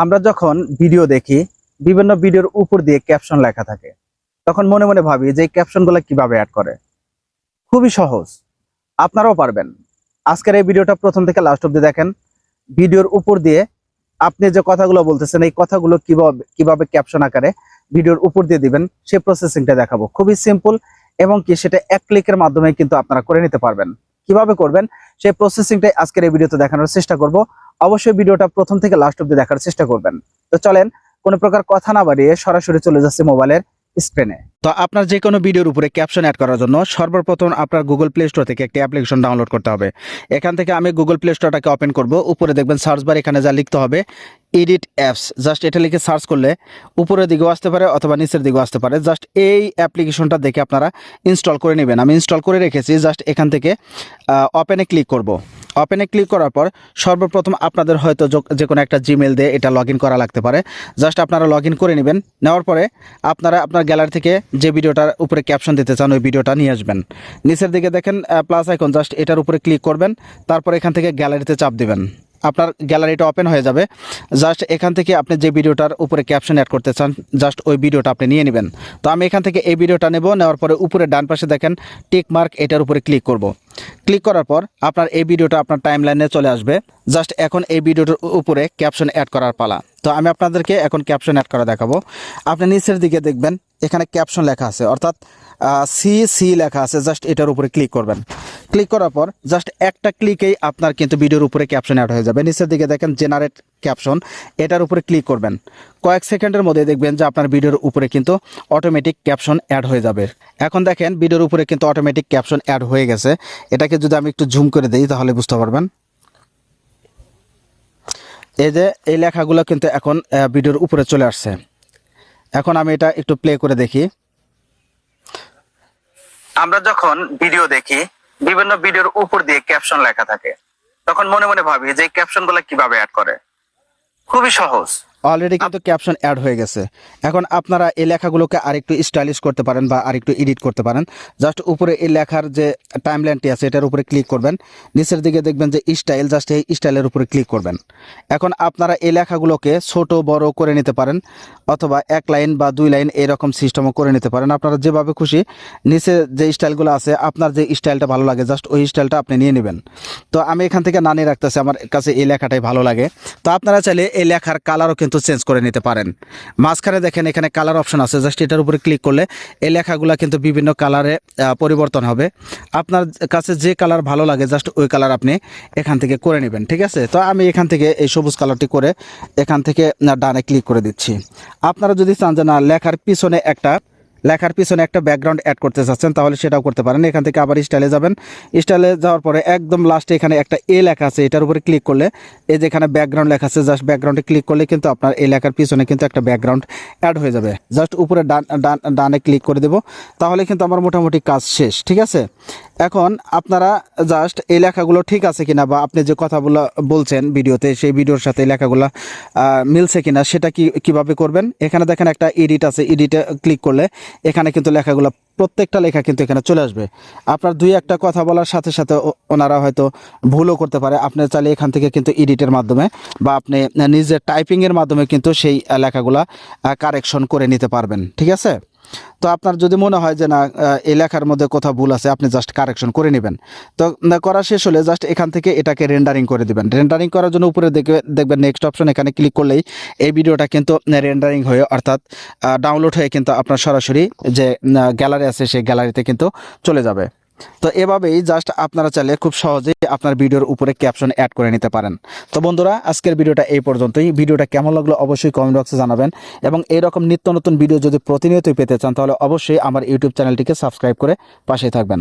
আমরা যখন ভিডিও দেখি, বিভিন্ন ভিডিওর উপর দিয়ে ক্যাপশন লেখা থাকে, তখন মনে মনে ভাবি যে এই ক্যাপশনগুলো কিভাবে অ্যাড করে। খুবই সহজ, আপনারাও পারবেন। আজকের এই ভিডিওটা প্রথম থেকে লাস্ট অব্দি দেখেন। ভিডিওর উপর দিয়ে আপনি যে কথাগুলো বলতেছেন, এই কথাগুলো কিভাবে ক্যাপশন আকারে ভিডিওর উপর দিয়ে দিবেন, সেই প্রসেসিংটা দেখাবো। খুবই সিম্পল এবং কি সেটা এক ক্লিকের মাধ্যমে কিন্তু আপনারা করে নিতে পারবেন। কিভাবে করবেন সেই প্রসেসিংটাই আজকের এই ভিডিওতে দেখানোর চেষ্টা করব। অবশ্যই ভিডিওটা প্রথম থেকে লাস্ট অব্দি দেখার চেষ্টা করবেন। তো চলেন, কোনো প্রকার কথা না বাড়িয়ে সরাসরি চলে যাচ্ছে মোবাইলের স্ক্রিনে। তো আপনার যে কোনো ভিডিওর উপরে ক্যাপশন অ্যাড করার জন্য সর্বপ্রথম আপনার গুগল প্লে স্টোর থেকে একটি অ্যাপ্লিকেশন ডাউনলোড করতে হবে। এখান থেকে আমি গুগল প্লে স্টোরটাকে ওপেন করব। উপরে দেখবেন সার্চ বার, এখানে যা লিখতে হবে এডিট অ্যাপস। জাস্ট এটা লিখে সার্চ করলে উপরের দিকেও আসতে পারে অথবা নিচের দিকেও আসতে পারে। জাস্ট এই অ্যাপ্লিকেশনটা দেখে আপনারা ইনস্টল করে নেবেন। আমি ইনস্টল করে রেখেছি। জাস্ট এখান থেকে ওপেনে ক্লিক করব। ওপেনে ক্লিক করার পর সর্বপ্রথম আপনাদের হয়তো যে কোনো একটা জিমেল দিয়ে এটা লগ ইন করা লাগতে পারে। জাস্ট আপনারা লগ ইন করে নেবেন। নেওয়ার পরে আপনারা আপনার গ্যালারি থেকে যে ভিডিওটার উপরে ক্যাপশন দিতে চান ওই ভিডিওটা নিয়ে আসবেন। নিচের দিকে দেখেন প্লাস আইকন, জাস্ট এটার উপরে ক্লিক করবেন। তারপর এখান থেকে গ্যালারিতে চাপ দিবেন। আপনার গ্যালারিটা ওপেন হয়ে যাবে। জাস্ট এখান থেকে আপনি যে ভিডিওটার উপরে ক্যাপশন অ্যাড করতে চান, জাস্ট ওই ভিডিওটা আপনি নিয়ে নেবেন। তো আমি এখান থেকে এই ভিডিওটা নেব। নেওয়ার পরে উপরে ডান পাশে দেখেন টিক মার্ক, এটার উপরে ক্লিক করব। ক্লিক করার পর আপনার এই ভিডিওটা আপনার টাইমলাইনে চলে আসবে। জাস্ট এখন এই ভিডিওটার উপরে ক্যাপশন অ্যাড করার পালা। তো আমি আপনাদেরকে এখন ক্যাপশন অ্যাড করা দেখাবো। আপনি নিচের দিকে দেখবেন এখানে ক্যাপশন লেখা আছে, অর্থাৎ সি লেখা আছে। জাস্ট এটার উপরে ক্লিক করবেন। ক্লিক করার পর জাস্ট একটা ক্লিকেই আপনার কিন্তু ভিডিওর উপরে ক্যাপশন অ্যাড হয়ে যাবে। নিচের দিকে দেখেন জেনারেট ক্যাপশন, এটার উপরে ক্লিক করবেন। কয়েক সেকেন্ডের মধ্যে দেখবেন যে আপনার ভিডিওর উপরে কিন্তু অটোমেটিক ক্যাপশন অ্যাড হয়ে যাবে। এখন দেখেন ভিডিওর উপরে কিন্তু অটোমেটিক ক্যাপশন অ্যাড হয়ে গেছে। এটাকে যদি আমি একটু জুম করে দিই তাহলে বুঝতে পারবেন। এই যে এই লেখাগুলো কিন্তু এখন ভিডিওর উপরে চলে আসছে। এখন আমি এটা একটু প্লে করে দেখি। আমরা যখন ভিডিও দেখি, বিভিন্ন ভিডিওর উপর দিয়ে ক্যাপশন লেখা থাকে, তখন মনে মনে ভাবি যে এই ক্যাপশনগুলো কিভাবে অ্যাড করে। খুবই সহজ, অলরেডি কিন্তু ক্যাপশন অ্যাড হয়ে গেছে। এখন আপনারা এই লেখাগুলোকে আরেকটু স্টাইলিশ করতে পারেন বা আরেকটু এডিট করতে পারেন। জাস্ট উপরে এই লেখার যে টাইমলাইনটি আছে এটার উপরে ক্লিক করবেন। নিচের দিকে দেখবেন যে স্টাইল, জাস্ট এই স্টাইলের উপরে ক্লিক করবেন। এখন আপনারা এই লেখাগুলোকে ছোট বড় করে নিতে পারেন অথবা এক লাইন বা দুই লাইন এরকম সিস্টেমও করে নিতে পারেন। আপনারা যেভাবে খুশি নিচে যে স্টাইলগুলো আছে, আপনার যে স্টাইলটা ভালো লাগে জাস্ট ওই স্টাইলটা আপনি নিয়ে নেবেন। তো আমি এখান থেকে না নিয়ে রাখতেছি, আমার কাছে এই লেখাটাই ভালো লাগে। তো আপনারা চাইলে এই লেখার কালারও কিন্তু চেঞ্জ করে নিতে পারেন। মাঝখানে দেখেন এখানে কালার অপশন আছে। জাস্ট এটার উপরে ক্লিক করলে এই লেখাগুলো কিন্তু বিভিন্ন কালারে পরিবর্তন হবে। আপনার কাছে যে কালার ভালো লাগে জাস্ট ওই কালার আপনি এখান থেকে করে নেবেন। ঠিক আছে, তো আমি এখান থেকে এই সবুজ কালারটি করে এখান থেকে ডানে ক্লিক করে দিচ্ছি। আপনারা যদি চান যে না লেখার পিছনে একটা ব্যাকগ্রাউন্ড অ্যাড করতে চাচ্ছেন তাহলে সেটাও করতে পারেন। এখান থেকে আবার স্টাইলে যাবেন। স্টাইলে যাওয়ার পরে একদম লাস্টে এখানে একটা এ লেখা আছে, এটার উপরে ক্লিক করলে এই যে এখানে ব্যাকগ্রাউন্ড লেখা আছে, জাস্ট ব্যাকগ্রাউন্ডে ক্লিক করলে কিন্তু আপনার এই লেখার পিছনে কিন্তু একটা ব্যাকগ্রাউন্ড অ্যাড হয়ে যাবে। জাস্ট উপরে ডানে ক্লিক করে দেব, তাহলে কিন্তু আমার মোটামুটি কাজ শেষ। ঠিক আছে, এখন আপনারা জাস্ট এই লেখাগুলো ঠিক আছে কিনা বা আপনি যে কথাগুলো বলছেন ভিডিওতে সেই ভিডিওর সাথে এই লেখাগুলো মিলছে কিনা সেটা কিভাবে করবেন। এখানে দেখেন একটা এডিট আছে, এডিটে ক্লিক করলে এখানে কিন্তু লেখাগুলো প্রত্যেকটা লেখা কিন্তু এখানে চলে আসবে। আপনার দুই একটা কথা বলার সাথে সাথে ওনারা হয়তো ভুলও করতে পারে। আপনি চাইলে এখান থেকে কিন্তু এডিটের মাধ্যমে বা আপনি নিজের টাইপিংয়ের মাধ্যমে কিন্তু সেই লেখাগুলা কারেকশন করে নিতে পারবেন। ঠিক আছে, তো আপনার যদি মনে হয় যে না এই লেখার মধ্যে কোথাও ভুল আছে, আপনি জাস্ট কারেকশন করে নেবেন। তো করা শেষ হলে জাস্ট এখান থেকে এটাকে রেন্ডারিং করে দিবেন। রেন্ডারিং করার জন্য উপরে দেখবেন নেক্সট অপশন, এখানে ক্লিক করলেই এই ভিডিওটা কিন্তু রেন্ডারিং হয়ে অর্থাৎ ডাউনলোড হয়ে কিন্তু আপনার সরাসরি যে গ্যালারি আছে সেই গ্যালারিতে কিন্তু চলে যাবে। তো এভাবেই জাস্ট আপনারা চাইলে খুব সহজেই আপনার ভিডিওর উপরে ক্যাপশন অ্যাড করে নিতে পারেন। তো বন্ধুরা, আজকের ভিডিওটা এই পর্যন্তই। ভিডিওটা কেমন লাগলো অবশ্যই কমেন্ট বক্সে জানাবেন এবং এরকম নিত্য নতুন ভিডিও যদি প্রতিনিয়তই পেতে চান তাহলে অবশ্যই আমার ইউটিউব চ্যানেলটিকে সাবস্ক্রাইব করে পাশে থাকবেন।